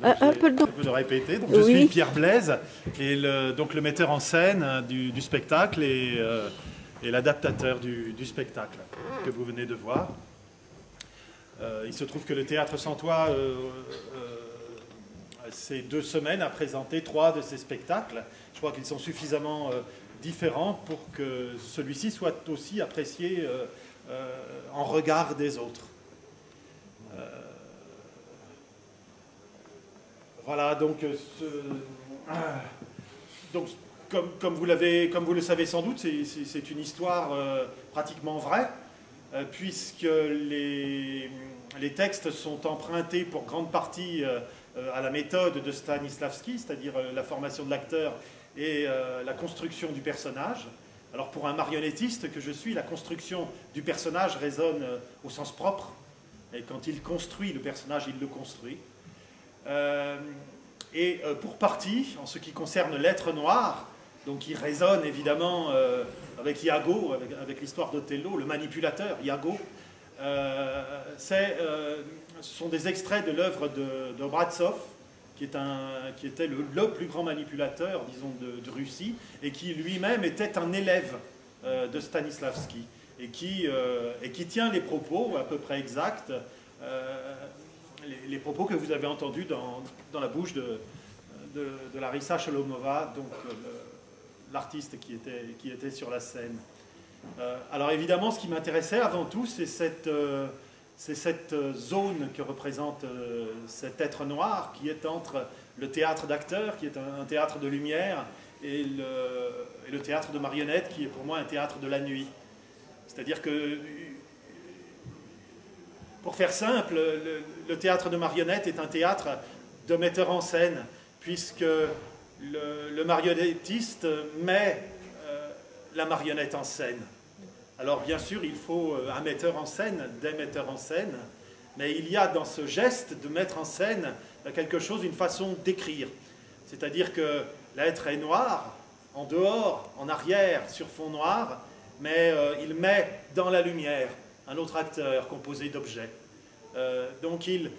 Un peu de répéter. Donc, je Oui. suis Pierre Blaise, et donc le metteur en scène du spectacle et l'adaptateur du spectacle que vous venez de voir. Il se trouve que le Théâtre Santois, ces 2 semaines, a présenté 3 de ces spectacles. Je crois qu'ils sont suffisamment différents pour que celui-ci soit aussi apprécié en regard des autres. Voilà, donc, comme vous le savez sans doute, c'est une histoire pratiquement vraie, puisque les textes sont empruntés pour grande partie à la méthode de Stanislavski, c'est-à-dire la formation de l'acteur et la construction du personnage. Alors pour un marionnettiste que je suis, la construction du personnage résonne au sens propre, et quand il construit le personnage, il le construit. Pour partie, en ce qui concerne l'être noir, donc qui résonne évidemment avec Iago, avec l'histoire d'Othello, le manipulateur, Iago, ce sont des extraits de l'œuvre de Obraztsov, qui était le plus grand manipulateur, disons, de Russie, et qui lui-même était un élève de Stanislavski, et qui tient les propos à peu près exacts, les propos que vous avez entendus dans la bouche de Larissa Sholomova, donc l'artiste qui était sur la scène. Alors évidemment, ce qui m'intéressait avant tout, c'est cette zone que représente cet être noir qui est entre le théâtre d'acteurs, qui est un théâtre de lumière, et le théâtre de marionnettes, qui est pour moi un théâtre de la nuit. C'est-à-dire que, pour faire simple, le théâtre de marionnettes est un théâtre de metteur en scène, puisque le marionnettiste met la marionnette en scène. Alors bien sûr, il faut un metteur en scène, des metteurs en scène, mais il y a dans ce geste de mettre en scène quelque chose, une façon d'écrire. C'est-à-dire que l'être est noir, en dehors, en arrière, sur fond noir, mais il met dans la lumière un autre acteur composé d'objets. Donc il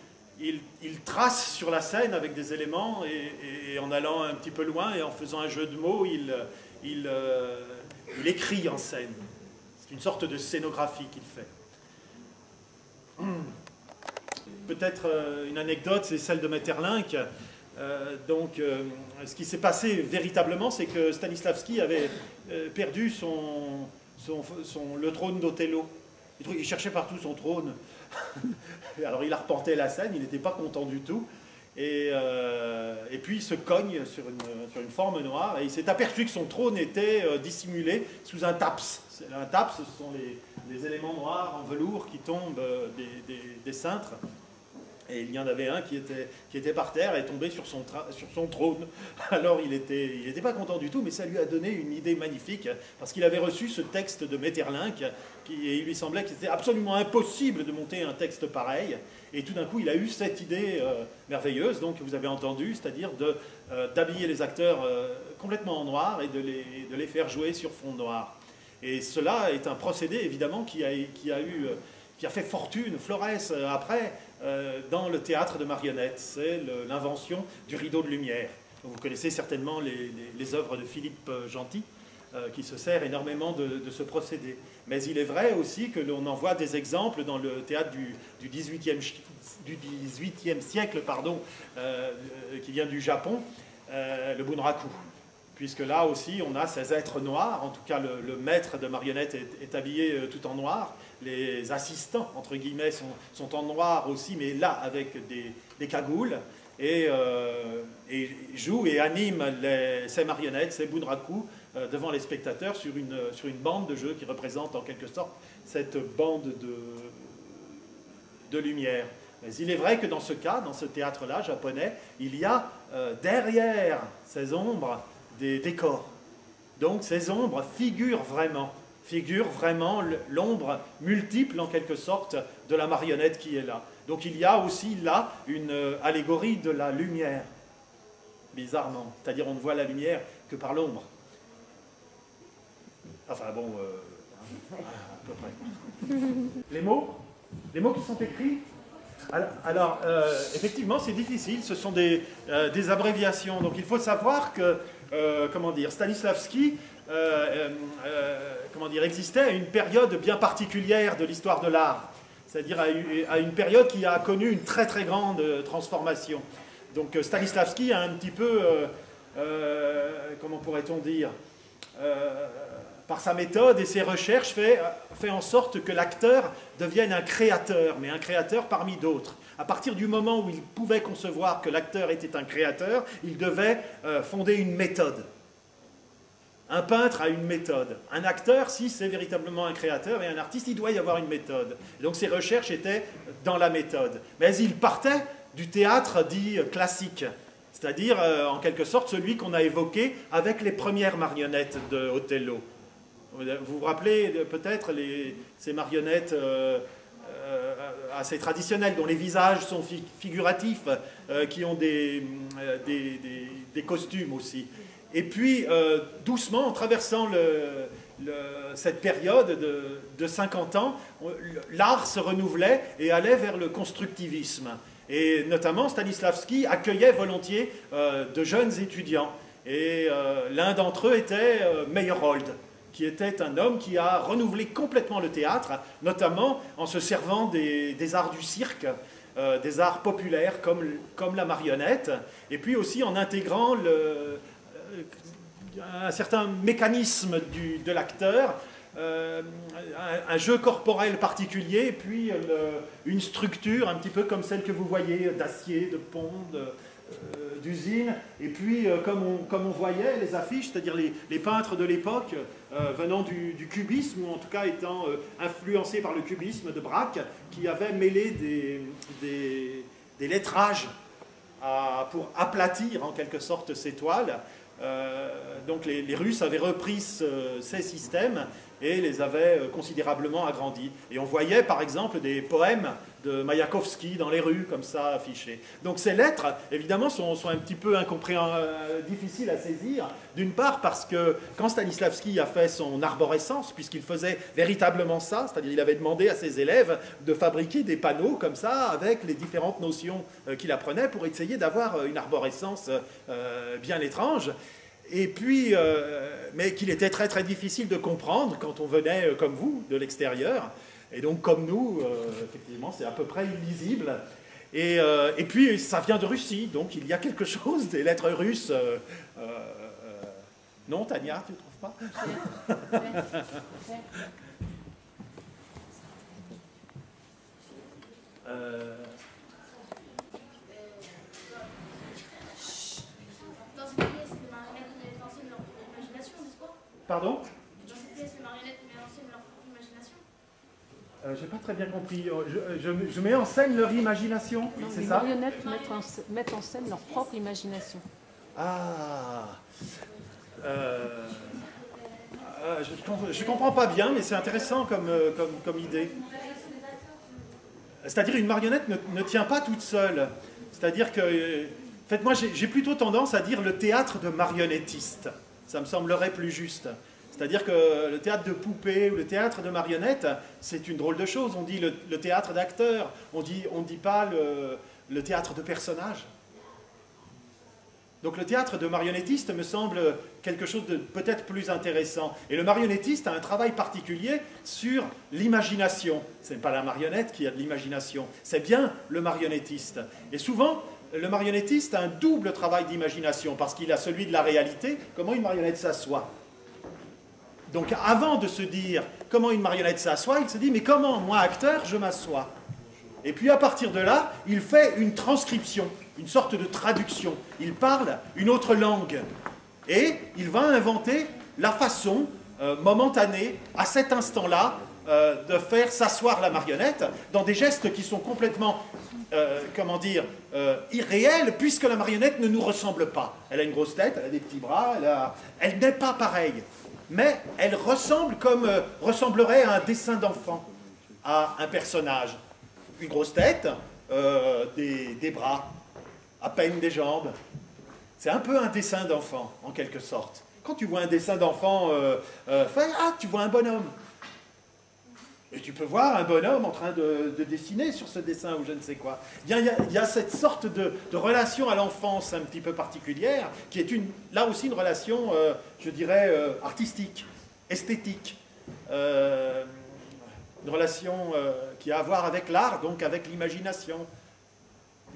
trace sur la scène avec des éléments, et en allant un petit peu loin et en faisant un jeu de mots, il écrit en scène. C'est une sorte de scénographie qu'il fait. Peut-être une anecdote, c'est celle de Maeterlinck. Ce qui s'est passé véritablement, c'est que Stanislavski avait perdu le trône d'Othello. Il cherchait partout son trône. Alors il arpentait la scène, il n'était pas content du tout. Et puis il se cogne sur une forme noire, et il s'est aperçu que son trône était dissimulé sous un taps. Un taps, ce sont les éléments noirs en velours qui tombent des cintres. Et il y en avait un qui était par terre et tombé sur son trône. Alors il était pas content du tout, mais ça lui a donné une idée magnifique, parce qu'il avait reçu ce texte de Maeterlinck, et il lui semblait que c'était absolument impossible de monter un texte pareil. Et tout d'un coup, il a eu cette idée merveilleuse, donc que vous avez entendue, c'est-à-dire d'habiller les acteurs complètement en noir et de les faire jouer sur fond noir. Et cela est un procédé, évidemment, qui a fait fortune, Florès, après, dans le théâtre de marionnettes. C'est l'invention du rideau de lumière. Vous connaissez certainement les œuvres de Philippe Gentil, qui se sert énormément de ce procédé. Mais il est vrai aussi que l'on en voit des exemples dans le théâtre du XVIIIe siècle, qui vient du Japon, le bunraku. Puisque là aussi, on a ces êtres noirs, en tout cas le maître de marionnette est habillé tout en noir, les assistants, entre guillemets, sont en noir aussi, mais là, avec des cagoules, et jouent et animent ces marionnettes, ces bunraku, devant les spectateurs sur une bande de jeu qui représente en quelque sorte cette bande de lumière. Mais il est vrai que dans ce cas, dans ce théâtre-là, japonais, il y a derrière ces ombres des décors. Donc ces ombres figurent vraiment l'ombre multiple en quelque sorte de la marionnette qui est là. Donc il y a aussi là une allégorie de la lumière, bizarrement. C'est-à-dire on ne voit la lumière que par l'ombre. Enfin bon, à peu près. Les mots qui sont écrits, Effectivement, c'est difficile. Ce sont des abréviations. Donc, il faut savoir que, Stanislavski, existait à une période bien particulière de l'histoire de l'art. C'est-à-dire à une période qui a connu une très très grande transformation. Donc, Stanislavski a un petit peu, comment pourrait-on dire, par sa méthode et ses recherches, fait en sorte que l'acteur devienne un créateur, mais un créateur parmi d'autres. À partir du moment où il pouvait concevoir que l'acteur était un créateur, il devait fonder une méthode. Un peintre a une méthode. Un acteur, si c'est véritablement un créateur et un artiste, il doit y avoir une méthode. Et donc ses recherches étaient dans la méthode. Mais il partait du théâtre dit classique, c'est-à-dire en quelque sorte celui qu'on a évoqué avec les premières marionnettes de Othello. Vous vous rappelez peut-être ces marionnettes assez traditionnelles, dont les visages sont figuratifs, qui ont des costumes aussi. Et puis, doucement, en traversant cette période de 50 ans, l'art se renouvelait et allait vers le constructivisme. Et notamment, Stanislavski accueillait volontiers de jeunes étudiants. Et l'un d'entre eux était Meyerhold, qui était un homme qui a renouvelé complètement le théâtre, notamment en se servant des arts du cirque, des arts populaires comme la marionnette, et puis aussi en intégrant un certain mécanisme de l'acteur, un jeu corporel particulier, et puis une structure un petit peu comme celle que vous voyez, d'acier, de pont, d'usine, et puis comme on voyait les affiches, c'est-à-dire les peintres de l'époque venant du cubisme, ou en tout cas étant influencés par le cubisme de Braque, qui avait mêlé des lettrages pour aplatir en quelque sorte ces toiles. Donc les Russes avaient repris ces systèmes et les avaient considérablement agrandis. Et on voyait par exemple des poèmes de Mayakovsky dans les rues, comme ça, affichés. Donc ces lettres, évidemment, sont un petit peu difficiles à saisir, d'une part parce que quand Stanislavski a fait son arborescence, puisqu'il faisait véritablement ça, c'est-à-dire il avait demandé à ses élèves de fabriquer des panneaux comme ça, avec les différentes notions qu'il apprenait, pour essayer d'avoir une arborescence bien étrange. Et puis, mais qu'il était très très difficile de comprendre quand on venait comme vous, de l'extérieur. Et donc, comme nous, effectivement, c'est à peu près illisible. Et puis, ça vient de Russie, donc il y a quelque chose des lettres russes. Non, Tania, tu ne trouves pas? Dans cette pièce, les marionnettes enseignent leur imagination, n'est-ce pas? Pardon? Dans cette pièce, les marionnettes enseignent leur imagination. J'ai pas très bien compris. Je mets en scène leur imagination, c'est ça? Les marionnettes mettent en scène leur propre imagination. Ah, je comprends pas bien, mais c'est intéressant comme idée. C'est-à-dire une marionnette ne tient pas toute seule. C'est-à-dire que, en fait, moi j'ai plutôt tendance à dire le théâtre de marionnettiste. Ça me semblerait plus juste. C'est-à-dire que le théâtre de poupée ou le théâtre de marionnettes, c'est une drôle de chose. On dit le théâtre d'acteurs, on dit pas le théâtre de personnages. Donc le théâtre de marionnettiste me semble quelque chose de peut-être plus intéressant. Et le marionnettiste a un travail particulier sur l'imagination. Ce n'est pas la marionnette qui a de l'imagination, c'est bien le marionnettiste. Et souvent, le marionnettiste a un double travail d'imagination, parce qu'il a celui de la réalité, comment une marionnette s'assoit. Donc avant de se dire comment une marionnette s'assoit, il se dit mais comment, moi acteur, je m'assois. Et puis à partir de là, il fait une transcription, une sorte de traduction. Il parle une autre langue. Et il va inventer la façon momentanée, à cet instant-là, de faire s'asseoir la marionnette dans des gestes qui sont complètement, irréels, puisque la marionnette ne nous ressemble pas. Elle a une grosse tête, elle a des petits bras, elle n'est pas pareille. Mais elle ressemble comme ressemblerait à un dessin d'enfant, à un personnage. Une grosse tête, des bras, à peine des jambes. C'est un peu un dessin d'enfant, en quelque sorte. Quand tu vois un dessin d'enfant tu vois un bonhomme. Et tu peux voir un bonhomme en train de dessiner sur ce dessin ou je ne sais quoi. Bien, il y a cette sorte de relation à l'enfance un petit peu particulière, qui est là aussi une relation, je dirais, artistique, esthétique. Une relation qui a à voir avec l'art, donc avec l'imagination.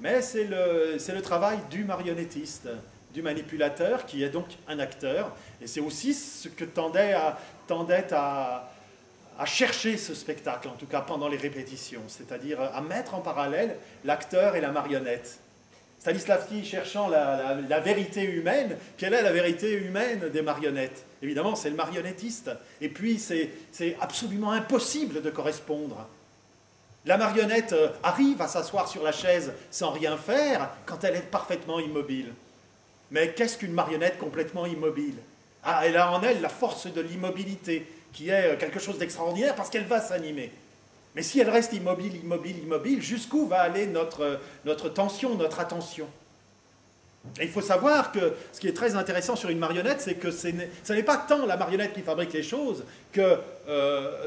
Mais c'est le travail du marionnettiste, du manipulateur, qui est donc un acteur. Et c'est aussi ce que tendait à chercher ce spectacle, en tout cas pendant les répétitions, c'est-à-dire à mettre en parallèle l'acteur et la marionnette. Stanislavski cherchant la vérité humaine, quelle est la vérité humaine des marionnettes? Évidemment, c'est le marionnettiste. Et puis, c'est absolument impossible de correspondre. La marionnette arrive à s'asseoir sur la chaise sans rien faire quand elle est parfaitement immobile. Mais qu'est-ce qu'une marionnette complètement immobile? Ah, elle a en elle la force de l'immobilité, qui est quelque chose d'extraordinaire parce qu'elle va s'animer. Mais si elle reste immobile, jusqu'où va aller notre tension, notre attention? Et il faut savoir que ce qui est très intéressant sur une marionnette, c'est que ce n'est pas tant la marionnette qui fabrique les choses que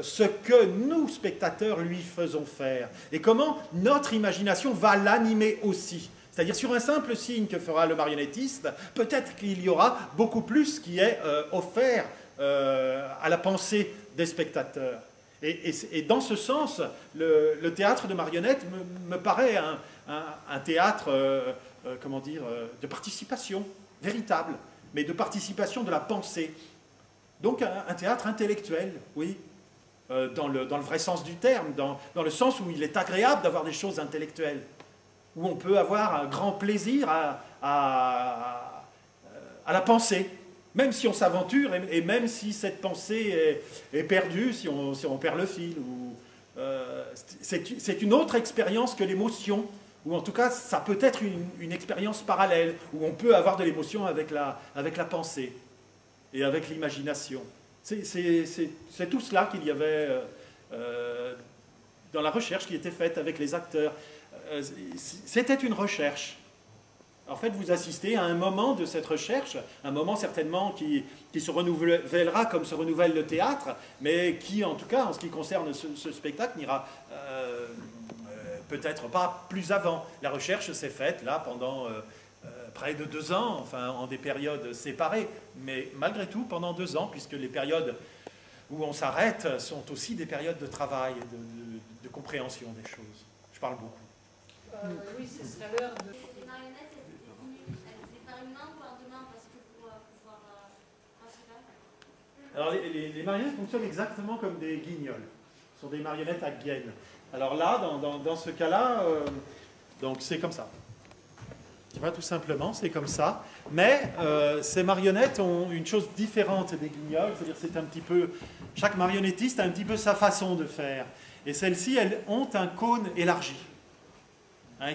ce que nous, spectateurs, lui faisons faire. Et comment notre imagination va l'animer aussi. C'est-à-dire sur un simple signe que fera le marionnettiste, peut-être qu'il y aura beaucoup plus qui est offert à la pensée des spectateurs. Et dans ce sens, le théâtre de marionnettes me paraît un théâtre, comment dire, de participation véritable, mais de participation de la pensée. Donc un théâtre intellectuel, oui, dans le vrai sens du terme, dans le sens où il est agréable d'avoir des choses intellectuelles, où on peut avoir un grand plaisir à la pensée. Même si on s'aventure et même si cette pensée est perdue, si on perd le fil. C'est une autre expérience que l'émotion, ou en tout cas, ça peut être une expérience parallèle, où on peut avoir de l'émotion avec la pensée et avec l'imagination. C'est tout cela qu'il y avait dans la recherche qui était faite avec les acteurs. C'était une recherche. En fait, vous assistez à un moment de cette recherche, un moment certainement qui se renouvellera comme se renouvelle le théâtre, mais qui, en tout cas, en ce qui concerne ce spectacle, n'ira peut-être pas plus avant. La recherche s'est faite, là, pendant près de 2 ans, enfin, en des périodes séparées, mais malgré tout, pendant 2 ans, puisque les périodes où on s'arrête sont aussi des périodes de travail, de compréhension des choses. Je parle beaucoup. Oui, ce serait l'heure de... Les marionnettes, elles étaient par une main ou par 2 mains parce que pour pouvoir franchir. Alors les marionnettes fonctionnent exactement comme des guignols. Ce sont des marionnettes à gaine. Alors là, dans ce cas-là, donc c'est comme ça. Tu vois, tout simplement, c'est comme ça. Mais ces marionnettes ont une chose différente des guignols, c'est-à-dire c'est un petit peu... Chaque marionnettiste a un petit peu sa façon de faire. Et celles-ci, elles ont un cône élargi.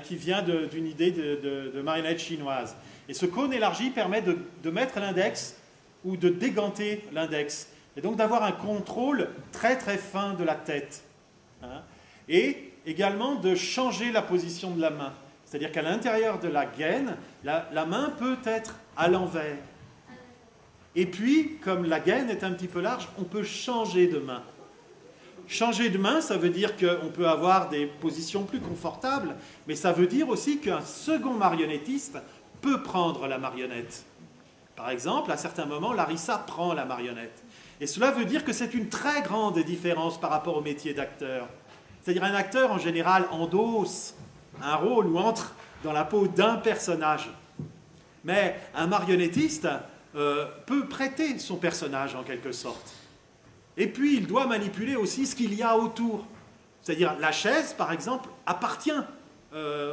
Qui vient d'une idée de marionnette chinoise. Et ce cône élargi permet de mettre l'index ou de déganter l'index, et donc d'avoir un contrôle très très fin de la tête. Et également de changer la position de la main. C'est-à-dire qu'à l'intérieur de la gaine, la main peut être à l'envers. Et puis, comme la gaine est un petit peu large, on peut changer de main. Changer de main, ça veut dire qu'on peut avoir des positions plus confortables, mais ça veut dire aussi qu'un second marionnettiste peut prendre la marionnette. Par exemple, à certains moments, Larissa prend la marionnette. Et cela veut dire que c'est une très grande différence par rapport au métier d'acteur. C'est-à-dire un acteur, en général, endosse un rôle ou entre dans la peau d'un personnage. Mais un marionnettiste peut prêter son personnage, en quelque sorte. Et puis, il doit manipuler aussi ce qu'il y a autour. C'est-à-dire, la chaise, par exemple, appartient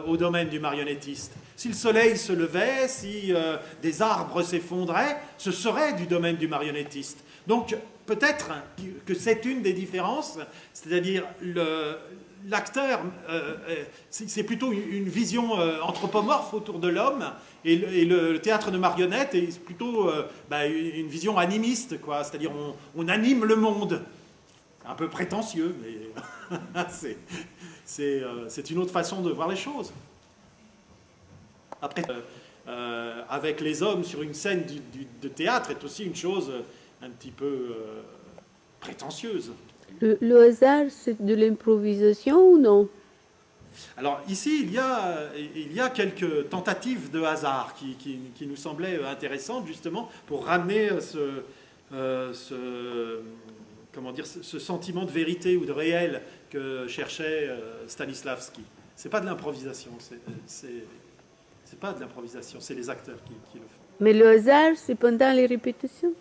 au domaine du marionnettiste. Si le soleil se levait, si des arbres s'effondraient, ce serait du domaine du marionnettiste. Donc, peut-être que c'est une des différences, c'est-à-dire l'acteur, c'est plutôt une vision anthropomorphe autour de l'homme, et le théâtre de marionnettes est plutôt une vision animiste, quoi. C'est-à-dire on anime le monde. Un peu prétentieux, mais c'est une autre façon de voir les choses. Après, avec les hommes sur une scène de théâtre est aussi une chose un petit peu prétentieuse. Le hasard, c'est de l'improvisation ou non? Alors ici, il y a quelques tentatives de hasard qui nous semblaient intéressantes justement pour ramener ce sentiment de vérité ou de réel que cherchait Stanislavski. C'est pas de l'improvisation, c'est pas de l'improvisation, c'est les acteurs qui le font. Mais le hasard, c'est pendant les répétitions?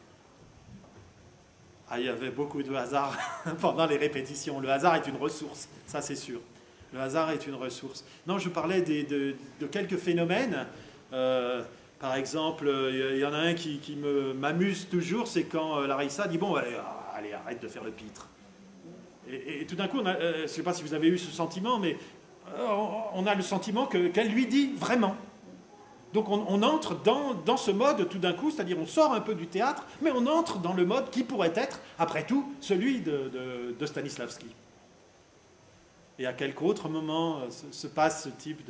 Ah, il y avait beaucoup de hasard pendant les répétitions. Le hasard est une ressource, ça c'est sûr. Le hasard est une ressource. Non, je parlais de quelques phénomènes. Par exemple, il y en a un qui m'amuse toujours, c'est quand Larissa dit « Bon, allez, arrête de faire le pitre ». Et tout d'un coup, je ne sais pas si vous avez eu ce sentiment, mais on a le sentiment qu'elle lui dit vraiment. Donc on entre dans ce mode tout d'un coup, c'est-à-dire on sort un peu du théâtre, mais on entre dans le mode qui pourrait être, après tout, celui de Stanislavski. Et à quelque autre moment se passe ce type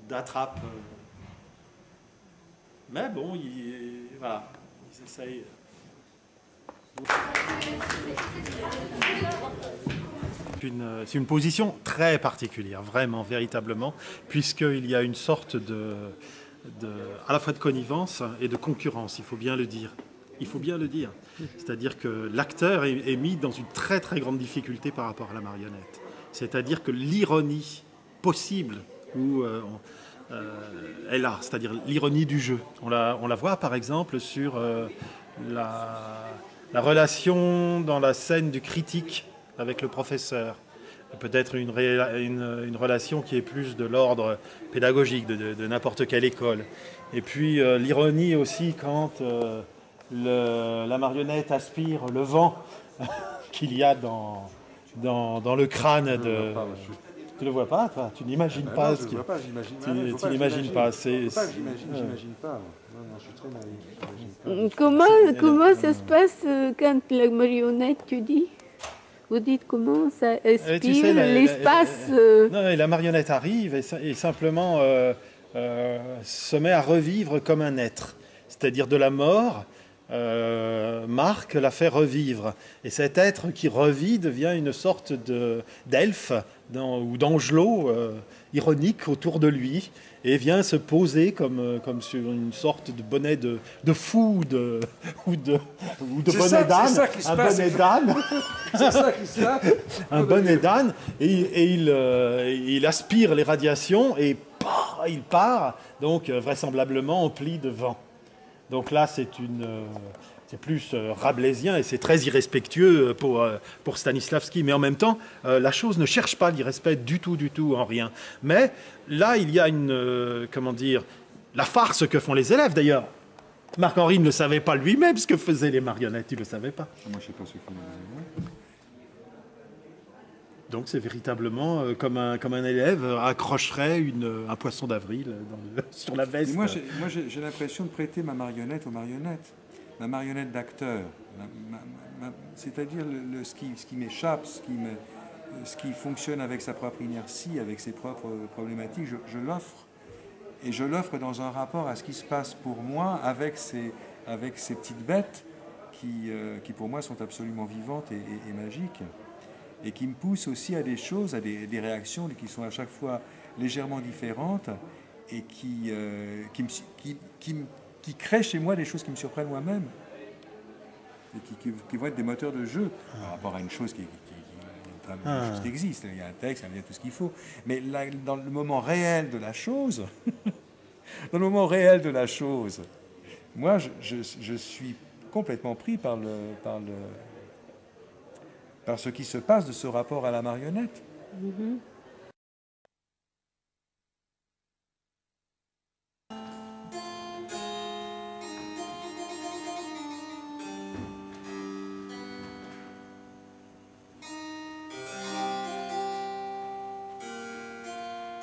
d'attrape. Mais bon, voilà, ils essayent. C'est une position très particulière, vraiment, véritablement, puisqu'il y a une sorte à la fois de connivence et de concurrence, il faut bien le dire. Il faut bien le dire. C'est-à-dire que l'acteur est mis dans une très très grande difficulté par rapport à la marionnette. C'est-à-dire que l'ironie possible est là, c'est-à-dire l'ironie du jeu. On la voit par exemple sur la relation dans la scène du critique avec le professeur. Peut-être une relation qui est plus de l'ordre pédagogique de n'importe quelle école. Et puis l'ironie aussi quand la marionnette aspire le vent qu'il y a dans le crâne de... Tu ne le vois pas, toi? Tu n'imagines pas non, ce je qu'il... ne vois pas, j'imagine. Tu n'imagines pas. J'imagine pas. Non, je suis très naïf. Comment ça se passe quand la marionnette, tu dis? Vous dites comment ça aspire Tu sais, l'espace Non, et la marionnette arrive et simplement se met à revivre comme un être. C'est-à-dire de la mort, Marc la fait revivre. Et cet être qui revit devient une sorte d'elfe ou d'angelot ironique autour de lui et vient se poser comme sur une sorte de bonnet de fou ou de bonnet d'âne. Un bonnet d'âne. C'est ça qui se passe. Un bonnet d'âne. Et il aspire les radiations et il part, donc vraisemblablement empli de vent. Donc là, c'est plus rabelaisien et c'est très irrespectueux pour Stanislavski. Mais en même temps, la chose ne cherche pas l'irrespect du tout en rien. Mais là, il y a la farce que font les élèves d'ailleurs. Marc-Henri ne le savait pas lui-même ce que faisaient les marionnettes, il ne le savait pas. Moi, je ne sais pas ce que font les élèves. Donc c'est véritablement comme un élève accrocherait un poisson d'avril sur la veste. Moi, j'ai l'impression de prêter ma marionnette aux marionnettes. Ma marionnette d'acteur. C'est-à-dire ce qui m'échappe, ce qui fonctionne avec sa propre inertie, avec ses propres problématiques, je l'offre. Et je l'offre dans un rapport à ce qui se passe pour moi avec ces petites bêtes qui pour moi sont absolument vivantes et magiques. Et qui me poussent aussi à des choses, à des réactions qui sont à chaque fois légèrement différentes et qui créent chez moi des choses qui me surprennent moi-même et qui vont être des moteurs de jeu par rapport à une chose qui existe. Il y a un texte, il y a tout ce qu'il faut. Mais là, dans le moment réel de la chose, moi, je suis complètement pris par ce qui se passe de ce rapport à la marionnette. Mm-hmm.